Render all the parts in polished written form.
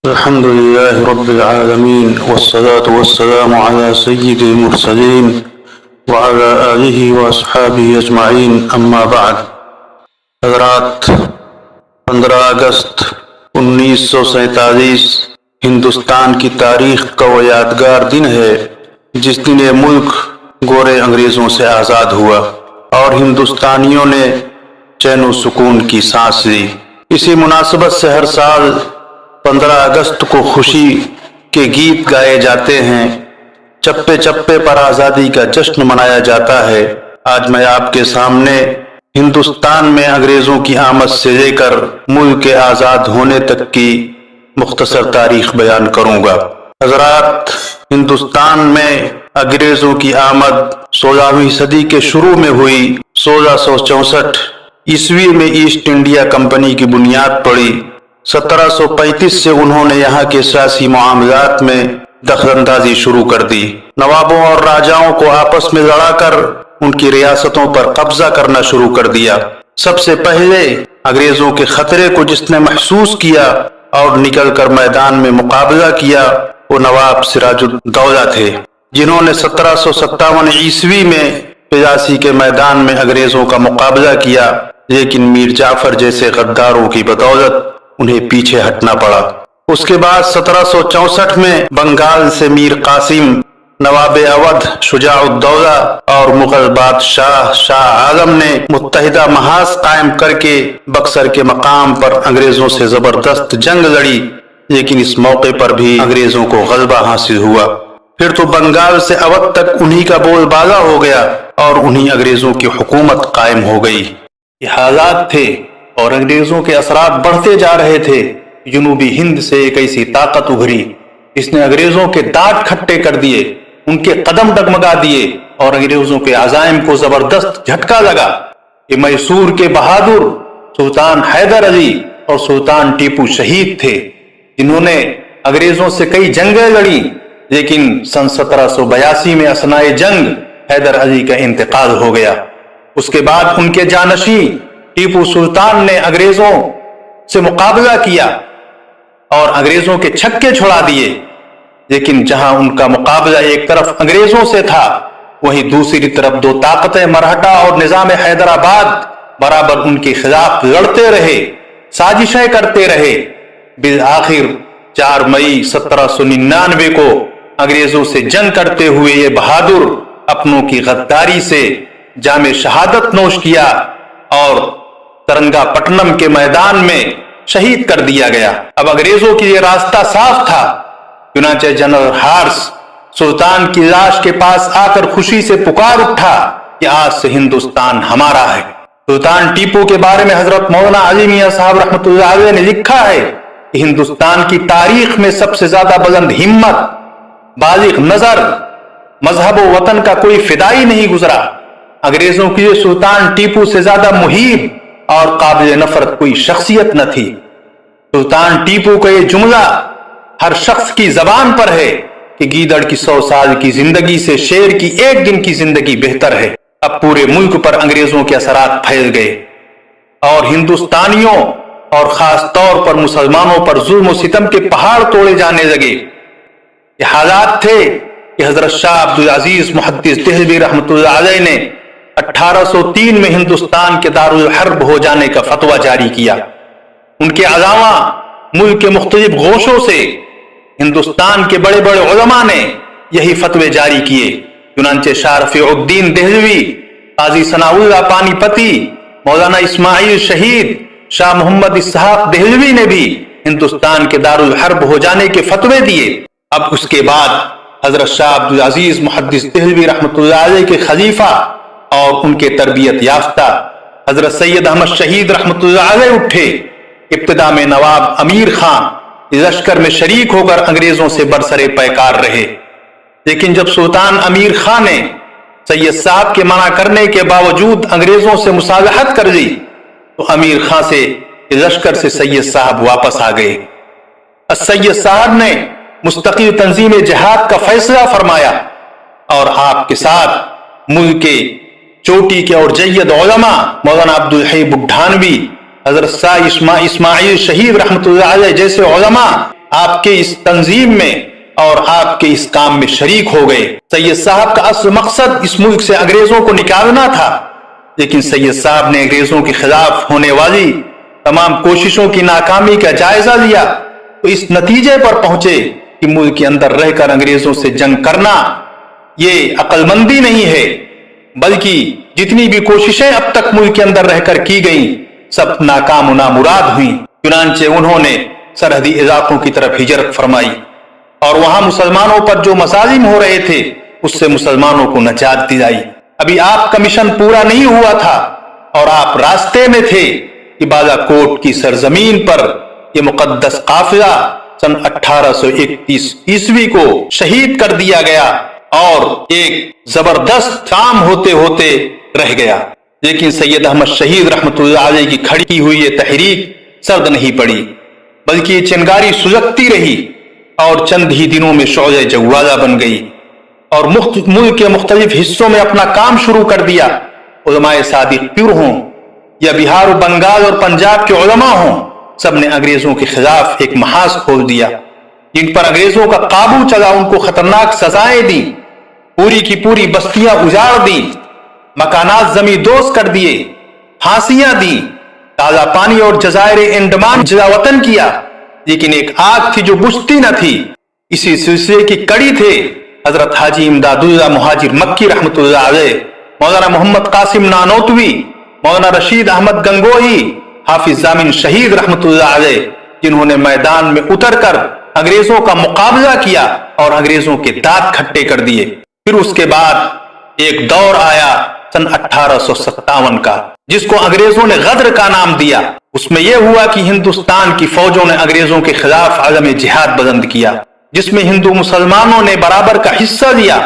الحمد لله رب العالمين والصلاة والسلام على سيد المرسلين وعلى آله وأصحابه أجمعين أما بعد. حضرات، 15 اگست 1947 ہندوستان کی تاریخ کا وہ یادگار دن ہے جس دن یہ ملک گورے انگریزوں سے آزاد ہوا اور ہندوستانیوں نے چین و سکون کی سانس لی. اسی مناسبت سے ہر سال 15 اگست کو خوشی کے گیت گائے جاتے ہیں، چپے چپے پر آزادی کا جشن منایا جاتا ہے. آج میں آپ کے سامنے ہندوستان میں انگریزوں کی آمد سے لے کر ملک کے آزاد ہونے تک کی مختصر تاریخ بیان کروں گا. حضرات، ہندوستان میں انگریزوں کی آمد 16ویں صدی کے شروع میں ہوئی. 1664 عیسوی میں ایسٹ انڈیا کمپنی کی بنیاد پڑی. 1735 سے انہوں نے یہاں کے سیاسی معاملات میں دخل اندازی شروع کر دی. نوابوں اور راجاؤں کو آپس میں لڑا کر ان کی ریاستوں پر قبضہ کرنا شروع کر دیا. سب سے پہلے انگریزوں کے خطرے کو جس نے محسوس کیا اور نکل کر میدان میں مقابلہ کیا وہ نواب سراج الدولہ تھے، جنہوں نے 1757 عیسوی میں پلاسی کے میدان میں انگریزوں کا مقابلہ کیا، لیکن میر جعفر جیسے غداروں کی بدولت انہیں پیچھے ہٹنا پڑا. اس کے بعد 1764 میں بنگال سے میر قاسم، نواب اودھ شجاع الدولہ اور مغل بادشاہ شاہ عالم نے متحدہ محاذ قائم کر کے بکسر کے مقام پر انگریزوں سے زبردست جنگ لڑی، لیکن اس موقع پر بھی انگریزوں کو غلبہ حاصل ہوا. پھر تو بنگال سے اودھ تک انہی کا بول بالا ہو گیا اور انہی انگریزوں کی حکومت قائم ہو گئی. یہ حالات تھے اور انگریزوں کے اثرات بڑھتے جا رہے تھے. جنوبی ہند سے ایک ایسی طاقت ابھری جس نے انگریزوں کے دانت کھٹے کر دیے، ان کے قدم ڈگمگا دیے اور انگریزوں کے عزائم کو زبردست جھٹکا لگا. یہ میسور کے بہادر سلطان حیدر علی اور سلطان ٹیپو شہید تھے، جنہوں نے انگریزوں سے کئی جنگیں لڑی، لیکن سن 1782 میں اثناء جنگ حیدر علی کا انتقال ہو گیا. اس کے بعد ان کے جانشین ٹیپو سلطان نے انگریزوں سے مقابلہ کیا اور انگریزوں کے چھکے چھڑا دیے، لیکن جہاں ان کا مقابلہ ایک طرف انگریزوں سے تھا، وہیں دوسری طرف دو طاقتیں مرہٹا اور نظام حیدرآباد برابر ان کے خلاف لڑتے رہے، سازشیں کرتے رہے. بالآخر 4 مئی 1799 کو انگریزوں سے جنگ کرتے ہوئے یہ بہادر اپنوں کی غداری سے جام شہادت نوش کیا اور ترنگا پٹنم کے میدان میں شہید کر دیا گیا. اب انگریزوں کے لیے راستہ صاف تھا، چنانچہ جنرل ہارس سلطان کی لاش کے پاس آ کر خوشی سے پکار اٹھا کہ آج سے ہندوستان ہمارا ہے. سلطان ٹیپو کے بارے میں حضرت مولانا علی میاں صاحب رحمۃ اللہ علیہ نے لکھا ہے کہ ہندوستان کی تاریخ میں سب سے زیادہ بلند ہمت، بالغ نظر، مذہب و وطن کا کوئی فدائی نہیں گزرا. انگریزوں کے لیے سلطان ٹیپو سے زیادہ محیب اور قابل نفرت کوئی شخصیت نہ تھی. سلطان ٹیپو کا یہ جملہ ہر شخص کی زبان پر ہے کہ گیدڑ کی 100 سال کی زندگی سے شیر کی 1 دن کی زندگی بہتر ہے. اب پورے ملک پر انگریزوں کے اثرات پھیل گئے اور ہندوستانیوں اور خاص طور پر مسلمانوں پر ظلم و ستم کے پہاڑ توڑے جانے لگے. یہ حالات تھے کہ حضرت شاہ عبدالعزیز محدث دہلوی رحمۃ اللہ علیہ نے 1803 میں ہندوستان کے دارالحرب ہو جانے کا فتویٰ جاری کیا. ان کے علاوہ ملک کے مختلف گوشوں سے ہندوستان کے بڑے بڑے علماء نے یہی فتوے جاری کیے. چنانچہ شاہ رفیع الدین دہلوی، قاضی ثناء اللہ پانی پتی، مولانا اسماعیل شہید، شاہ محمد اسحاق دہلوی نے بھی ہندوستان کے دارالحرب ہو جانے کے فتوے دیے. اب اس کے بعد حضرت شاہ عبدالعزیز محدث دہلوی رحمۃ اللہ علیہ کے خلیفہ اور ان کے تربیت یافتہ حضرت سید احمد شہید رحمۃ اللہ علیہ اٹھے. ابتدا میں نواب امیر خان لشکر میں شریک ہو کر انگریزوں سے برسرے پیکار رہے، لیکن جب سلطان امیر خان نے سید صاحب کے منع کرنے کے باوجود انگریزوں سے مصالحت کر لی تو امیر خان سے لشکر سے سید صاحب واپس آ گئے. سید صاحب نے مستقل تنظیم جہاد کا فیصلہ فرمایا اور آپ کے ساتھ ملک کے چوٹی کے اور جید علماء مولانا عبدالحی بگھانوی، حضرت شاہ اسماعیل شہید رحمۃ اللہ علیہ جیسے علماء آپ کے اس تنظیم میں اور آپ کے اس کام میں شریک ہو گئے۔ سید صاحب کا اصل مقصد اس ملک سے انگریزوں کو نکالنا تھا، لیکن سید صاحب نے انگریزوں کے خلاف ہونے والی تمام کوششوں کی ناکامی کا جائزہ لیا تو اس نتیجے پر پہنچے کہ ملک کے اندر رہ کر انگریزوں سے جنگ کرنا یہ عقل مندی نہیں ہے، بلکہ جتنی بھی کوششیں اب تک ملک کے اندر رہ کر کی گئیں سب ناکام و نامراد ہوئیں۔ چنانچہ انہوں نے سرحدی علاقوں کی طرف ہجرت فرمائی اور وہاں مسلمانوں پر جو مظالم ہو رہے تھے اس سے مسلمانوں کو نجات دلائی۔ ابھی آپ کا مشن پورا نہیں ہوا تھا اور آپ راستے میں تھے کہ بالا کوٹ کی سرزمین پر یہ مقدس قافلہ سن 1831 عیسوی کو شہید کر دیا گیا اور ایک زبردست کام ہوتے ہوتے رہ گیا، لیکن سید احمد شہید رحمۃ اللہ علیہ کی کھڑی ہوئی یہ تحریک سرد نہیں پڑی، بلکہ یہ چنگاری سلگتی رہی اور چند ہی دنوں میں شعلہ جوالہ بن گئی اور ملک کے مختلف حصوں میں اپنا کام شروع کر دیا۔ علماء صادق پیر ہوں یا بہار و بنگال اور پنجاب کے علماء ہوں، سب نے انگریزوں کے خلاف ایک محاذ کھول دیا۔ جن پر انگریزوں کا قابو چلا ان کو خطرناک سزائیں دیں، پوری کی پوری بستیاں اجاڑ دیں، مکانات زمیں دوز کر دیے، پھانسیاں دیں، تازہ پانی اور جزائر انڈمان جلا وطن کیا، لیکن ایک آگ تھی جو بجھتی نہ تھی۔ اسی سلسلے کی کڑی تھے حضرت حاجی امداد اللہ مہاجر مکی رحمۃ اللہ علیہ، مولانا محمد قاسم نانوتوی، مولانا رشید احمد گنگوہی، حافظ ضامن شہید رحمۃ اللہ علیہ، جنہوں نے میدان میں اتر کر انگریزوں کا مقابلہ کیا اور انگریزوں کے دانت کھٹے کر دیے۔ پھر اس کے بعد ایک دور آیا سن 1857 کا، جس کو انگریزوں نے غدر کا نام دیا۔ اس میں یہ ہوا کہ ہندوستان کی فوجوں نے انگریزوں کے خلاف عزم جہاد بلند کیا، جس میں ہندو مسلمانوں نے برابر کا حصہ لیا۔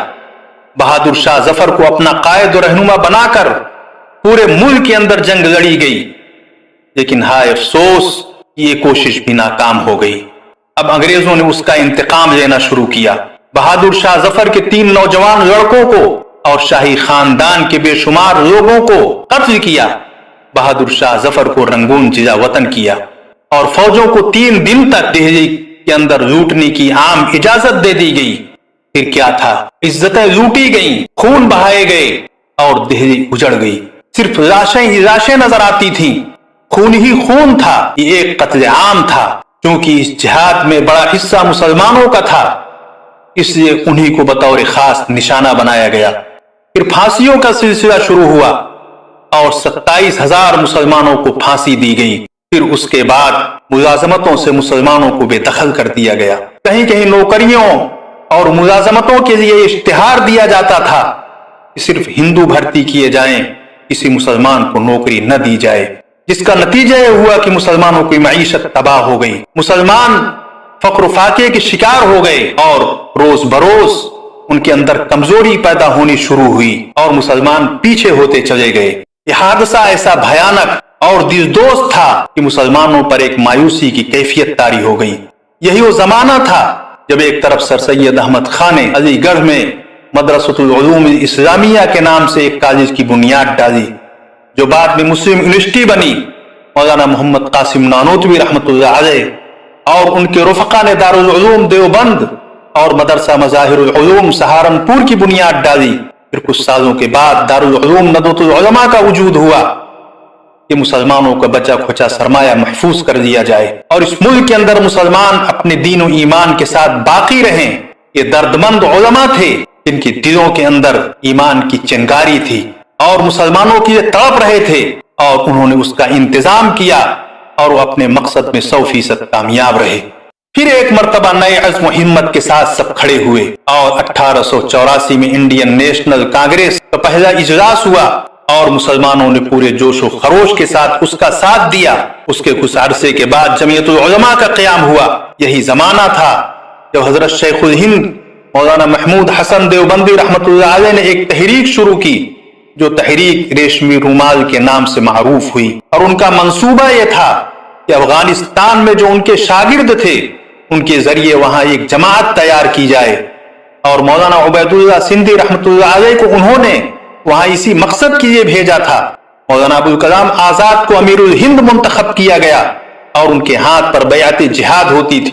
بہادر شاہ ظفر کو اپنا قائد و رہنما بنا کر پورے ملک کے اندر جنگ لڑی گئی، لیکن ہائے افسوس یہ کوشش بھی ناکام ہو گئی۔ اب انگریزوں نے اس کا انتقام لینا شروع کیا۔ بہادر شاہ ظفر کے 3 نوجوان لڑکوں کو اور شاہی خاندان کے بے شمار لوگوں کو قتل کیا۔ بہادر شاہ ظفر کو رنگون جلا وطن کیا اور فوجوں کو 3 دن تک دہلی کے اندر لوٹنے کی عام اجازت دے دی گئی۔ پھر کیا تھا، عزتیں لوٹی گئیں، خون بہائے گئے اور دہلی اجڑ گئی۔ صرف لاشیں ہی لاشیں نظر آتی تھیں، خون ہی خون تھا۔ یہ ایک قتل عام تھا، کیونکہ اس جہاد میں بڑا حصہ مسلمانوں کا تھا، اس لیے انہی کو بطور خاص نشانہ بنایا گیا۔ پھر پھانسیوں کا سلسلہ شروع ہوا اور 27,000 مسلمانوں کو پھانسی دی گئی۔ پھر اس کے بعد ملازمتوں سے مسلمانوں کو بے دخل کر دیا گیا۔ کہیں کہیں نوکریوں اور ملازمتوں کے لیے اشتہار دیا جاتا تھا کہ صرف ہندو بھرتی کیے جائیں، کسی مسلمان کو نوکری نہ دی جائے، جس کا نتیجہ یہ ہوا کہ مسلمانوں کی معیشت تباہ ہو گئی، مسلمان فقر و فاقے کے شکار ہو گئے اور روز بروز ان کے اندر کمزوری پیدا ہونی شروع ہوئی اور مسلمان پیچھے ہوتے چلے گئے۔ یہ حادثہ ایسا بھیانک اور دلدوز تھا کہ مسلمانوں پر ایک مایوسی کی کیفیت طاری ہو گئی۔ یہی وہ زمانہ تھا جب ایک طرف سر سید احمد خان نے علی گڑھ میں مدرسۃ العلوم اسلامیہ کے نام سے ایک کالج کی بنیاد ڈالی، جو بعد میں مسلم یونیورسٹی بنی۔ مولانا محمد قاسم نانوتوی رحمۃ اللہ علیہ اور ان کے رفقا نے دارالعلوم دیوبند اور مدرسہ مظاہر العلوم سہارنپور کی بنیاد ڈالی۔ پھر کچھ سالوں کے بعد دارالعلوم ندوۃ العلماء کا وجود ہوا کہ مسلمانوں کا بچا کھچا سرمایہ محفوظ کر دیا جائے اور اس ملک کے اندر مسلمان اپنے دین و ایمان کے ساتھ باقی رہیں۔ یہ دردمند علماء تھے جن کے دلوں کے اندر ایمان کی چنگاری تھی اور مسلمانوں کی یہ تڑپ رہے تھے، اور انہوں نے اس کا انتظام کیا اور وہ اپنے مقصد میں 100% کامیاب رہے۔ پھر ایک مرتبہ نئے عزم و ہمت کے ساتھ سب کھڑے ہوئے اور 1884 میں انڈین نیشنل کانگریس کا پہلا اجلاس ہوا اور مسلمانوں نے پورے جوش و خروش کے ساتھ اس کا ساتھ دیا۔ اس کے کچھ عرصے کے بعد جمعیت العلماء کا قیام ہوا۔ یہی زمانہ تھا جب حضرت شیخ الہند مولانا محمود حسن دیوبندی رحمۃ اللہ علیہ نے ایک تحریک شروع کی جو تحریک ریشمی رومال کے نام سے معروف ہوئی، اور ان کا منصوبہ یہ تھا کہ افغانستان میں جو ان کے شاگرد تھے ان کے ذریعے وہاں ایک جماعت تیار کی جائے، اور مولانا عبید اللہ سندھی رحمۃ اللہ علیہ کو انہوں نے وہاں اسی مقصد کے لیے بھیجا تھا۔ مولانا ابوالکلام آزاد کو امیر الہند منتخب کیا گیا اور ان کے ہاتھ پر بیعت جہاد ہوتی تھی۔